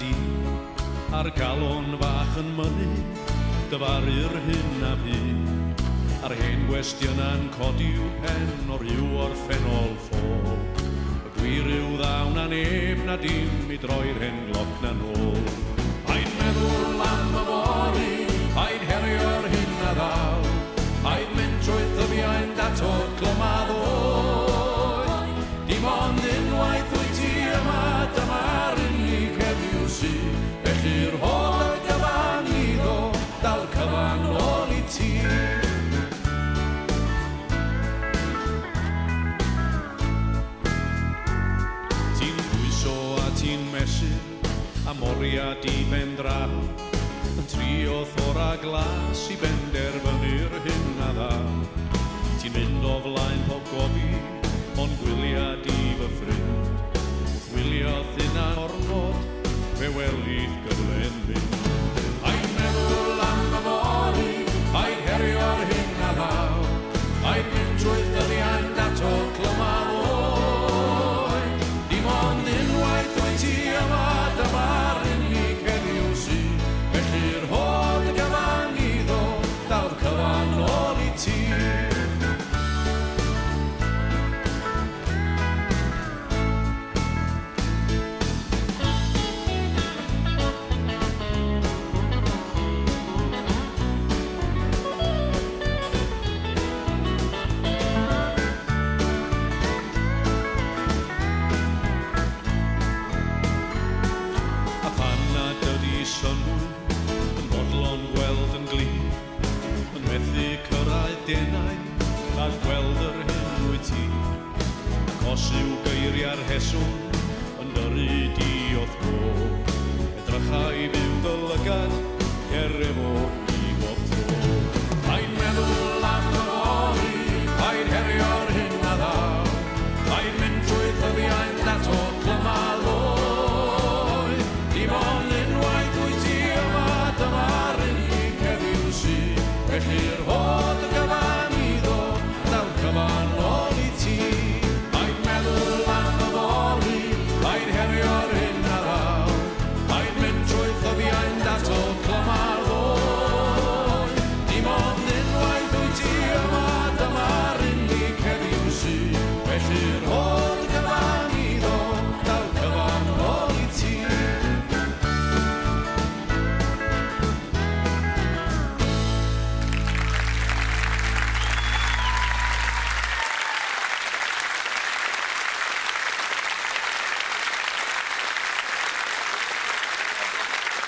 di ar galon fach yn mynnu dyfaru'r hyn a fi a'r hen gwestiynau'n codi i'w pen o ryw orffennol ffôl y gwir yw ddaw na neb na dim i droi'r hen gloc na nôl paid meddwl am y fori paid herio'r hyn a ddaw paid mynd trwy ddyfiau'n datod glymaddwy dim ond unwaith wyt ti yma dyma'r unig heddiw sydd felly'r holl gyfan iddo dal cyfan ôl i ti ti'n bwyso a ti'n mesur a moriad i ben draw yn trio thora glas i benderfynu'r hyn a ddaw ti'n mynd o flaen pob gofi ond gwyliad i fy ffrind chwiliodd hynna'n ormod fe welith gyfle'n mynd paid meddwl am y fori paid herio'r hyn a ddaw paid mynd trwy dyddiau'n datod glymaddwy dim ond unwaith wyt ti yma dyma'r unig heddiw sydd felly'r holl gyfan iddo daw'r cyfan ôl i ti yn bodlon gweld yn glir yn methu cyrraedd denau a gweld yr hyn wyt ti cos yw geiriau'r heswm yn dyrru di o'th go edrychau byw dylygad cer efo i bob tro paid meddwl am y fori paid herio'r hyn a ddaw paid mynd trwy ddyddiau'n datod glymaddwy dim ond unwaith wyt ti yma dyma'r unig heddiw sydd felly'r holl